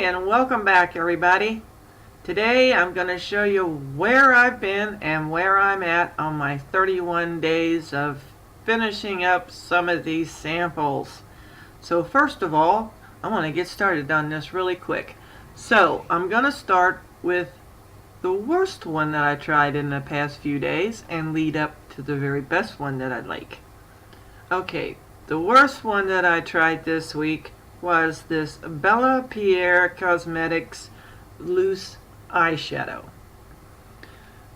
and welcome back everybody. Today I'm going to show you where I've been and where I'm at on my 31 days of finishing up some of these samples. So first of all, I want to get started on this really quick. So I'm going to start with the worst one that I tried in the past few days and lead up to the very best one that I like. Okay, the worst one that I tried this week was this Bella Pierre Cosmetics loose eyeshadow.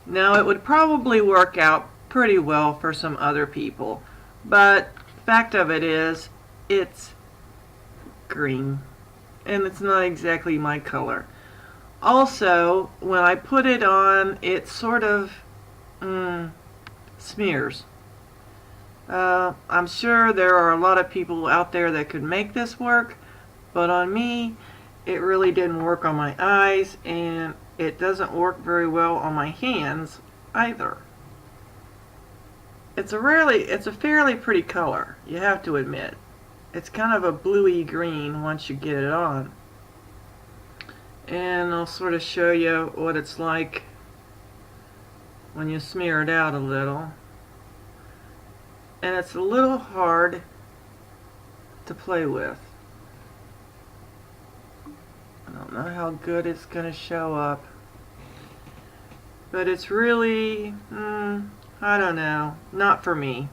Now it would probably work out pretty well for some other people, but fact of it is it's green and it's not exactly my color. Also, when I put it on, it sort of smears. I'm sure there are a lot of people out there that could make this work, but on me it really didn't work on my eyes, and it doesn't work very well on my hands either. It's a fairly pretty color, you have to admit. It's kind of a bluey green once you get it on. And I'll sort of show you what it's like when you smear it out a little. And it's a little hard to play with. I don't know how good it's going to show up, but it's really, I don't know, not for me.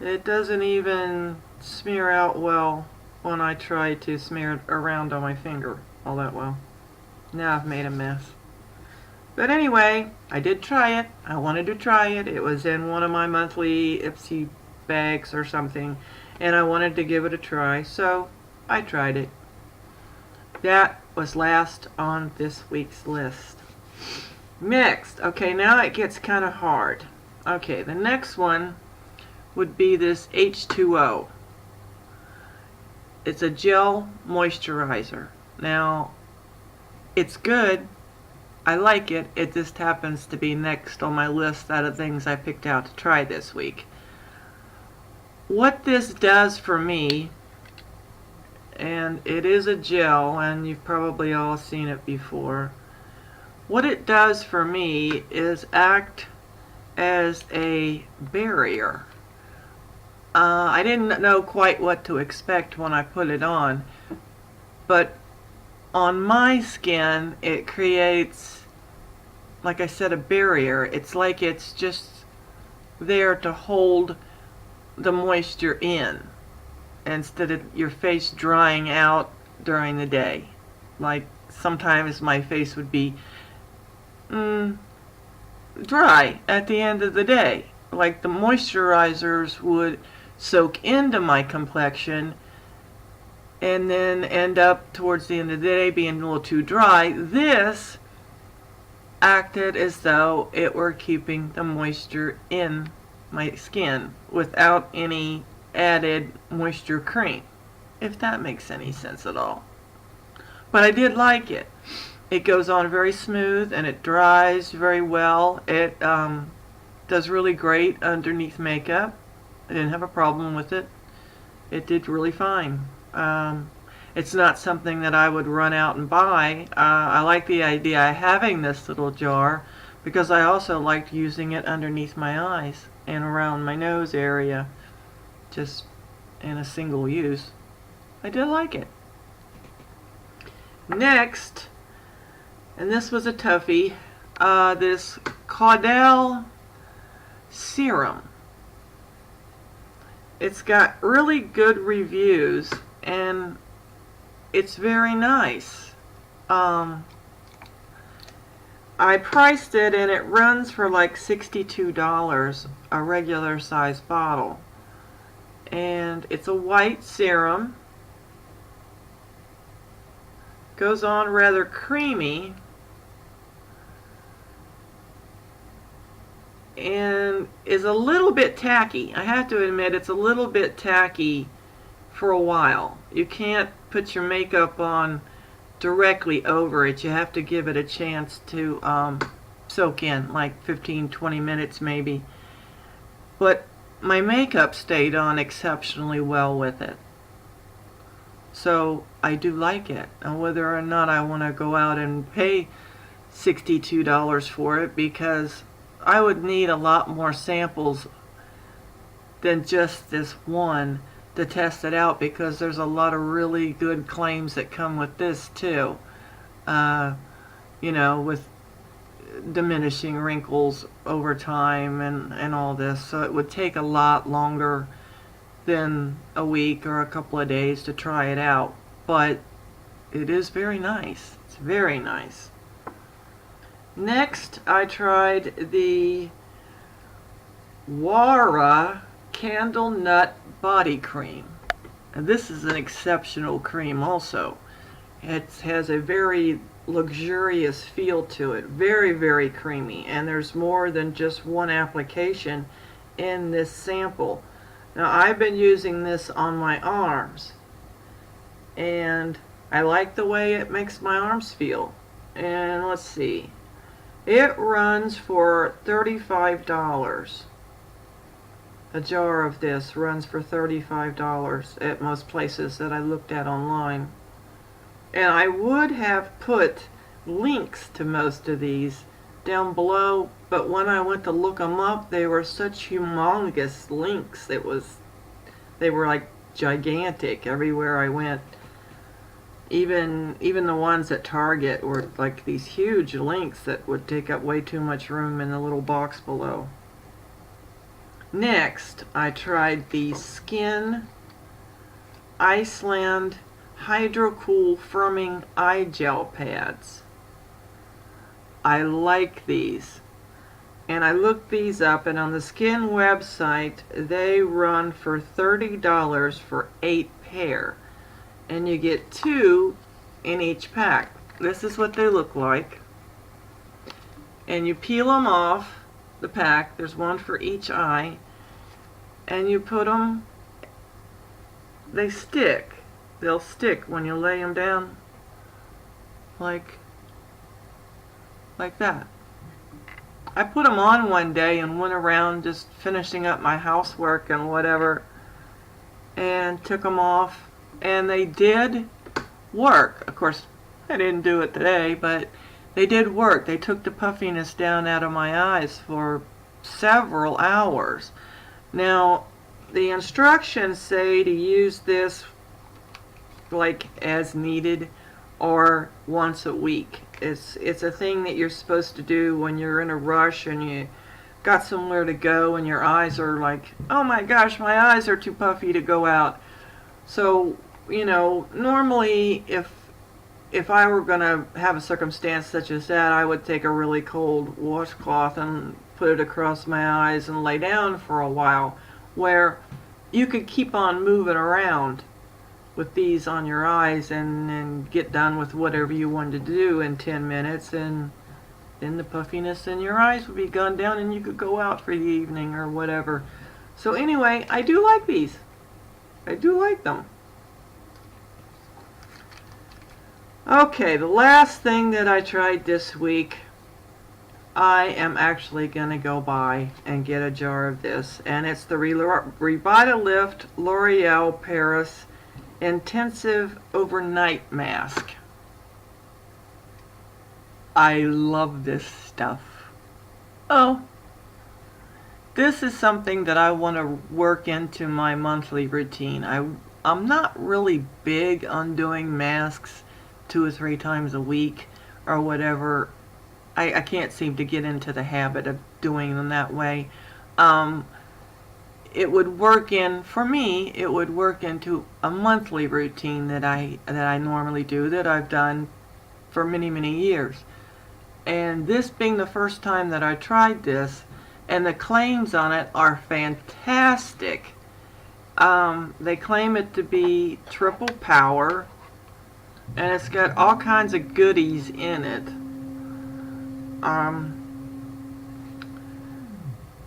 It doesn't even smear out well when I try to smear it around on my finger all that well. Now I've made a mess. But anyway, I did try it. I wanted to try it. It was in one of my monthly Ipsy bags or something, and I wanted to give it a try, so I tried it. That was last on this week's list. Next, okay, now it gets kind of hard. Okay, the next one would be this H2O. It's a gel moisturizer. Now, it's good. I like it. It just happens to be next on my list out of things I picked out to try this week. What this does for me, and it is a gel, and you've probably all seen it before. What it does for me is act as a barrier. I didn't know quite what to expect when I put it on, but on my skin it creates, like I said, a barrier. It's like it's just there to hold the moisture in instead of your face drying out during the day. Like sometimes my face would be dry at the end of the day. Like the moisturizers would soak into my complexion and then end up towards the end of the day being a little too dry. This acted as though it were keeping the moisture in my skin without any added moisture cream, if that makes any sense at all. But I did like it. It goes on very smooth and it dries very well. It does really great underneath makeup. I didn't have a problem with it. It did really fine. It's not something that I would run out and buy. I like the idea of having this little jar because I also liked using it underneath my eyes and around my nose area, just in a single use. I did like it. Next, and this was a toughie, this caudalie serum. It's got really good reviews and it's very nice. I priced it and it runs for like $62, a regular size bottle. And it's a white serum. Goes on rather creamy. And is a little bit tacky. I have to admit it's a little bit tacky for a while. You can't put your makeup on directly over it. You have to give it a chance to soak in, like 15-20 minutes maybe. But my makeup stayed on exceptionally well with it. So I do like it. And whether or not I want to go out and pay $62 for it, because I would need a lot more samples than just this one to test it out, because there's a lot of really good claims that come with this too. You know, with diminishing wrinkles over time and all this. So it would take a lot longer than a week or a couple of days to try it out. But it is very nice. It's very nice. Next, I tried the JUARA Candlenut Body Cream. And this is an exceptional cream also. It has a very luxurious feel to it. Very, very creamy. And there's more than just one application in this sample. Now, I've been using this on my arms. And I like the way it makes my arms feel. And let's see. It runs for $35. A jar of this runs for $35 at most places that I looked at online. And I would have put links to most of these down below, but when I went to look them up, they were such humongous links. They were like gigantic everywhere I went. Even the ones at Target were like these huge links that would take up way too much room in the little box below. Next, I tried the Skin Iceland Hydro Cool Firming Eye Gel Pads. I like these. And I looked these up, and on the Skin website, they run for $30 for 8 pair. And you get 2 in each pack. This is what they look like. And you peel them off the pack. There's one for each eye. And you put them, they stick. They'll stick when you lay them down like that. I put them on one day and went around just finishing up my housework and whatever, and took them off, and they did work. Of course, I didn't do it today, but they did work. They took the puffiness down out of my eyes for several hours. Now, the instructions say to use this like as needed or once a week. It's a thing that you're supposed to do when you're in a rush and you got somewhere to go and your eyes are like, oh my gosh, my eyes are too puffy to go out. So, you know, normally if I were going to have a circumstance such as that, I would take a really cold washcloth and put it across my eyes and lay down for a while, where you could keep on moving around with these on your eyes and get done with whatever you wanted to do in 10 minutes, and then the puffiness in your eyes would be gone down and you could go out for the evening or whatever. So anyway, I do like these. I do like them. Okay, the last thing that I tried this week, I am actually going to go buy and get a jar of this, and it's the Revitalift L'Oreal Paris Intensive Overnight Mask. I love this stuff. Oh, this is something that I want to work into my monthly routine. I'm not really big on doing masks 2 or 3 times a week or whatever. I can't seem to get into the habit of doing them that way. It would work in, for me, it would work into a monthly routine that I normally do, that I've done for many, many years. And this being the first time that I tried this, and the claims on it are fantastic. They claim it to be triple power, and it's got all kinds of goodies in it.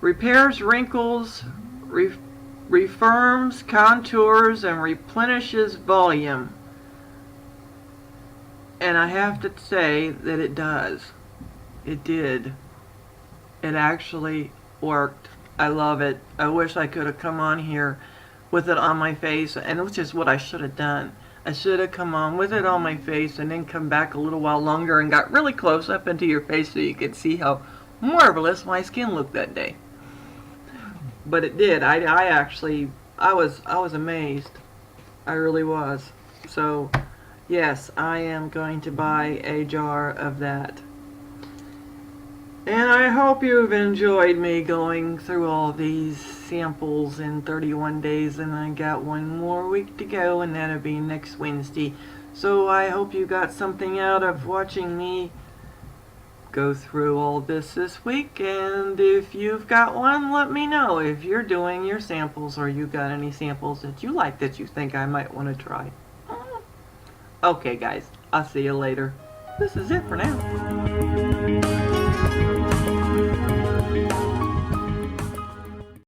Repairs wrinkles, refirms contours, and replenishes volume. And I have to say that it does. It did. It actually worked. I love it. I wish I could have come on here with it on my face, and which is what I should have done. I should have come on with it on my face and then come back a little while longer and got really close up into your face so you could see how marvelous my skin looked that day. But it did. I was amazed. I really was. So, yes, I am going to buy a jar of that. And I hope you've enjoyed me going through all these samples in 31 days, and I got one more week to go, and that'll be next Wednesday. So I hope you got something out of watching me go through all this week, and if you've got one, let me know if you're doing your samples or you got any samples that you like that you think I might want to try. Okay guys, I'll see you later. This is it for now.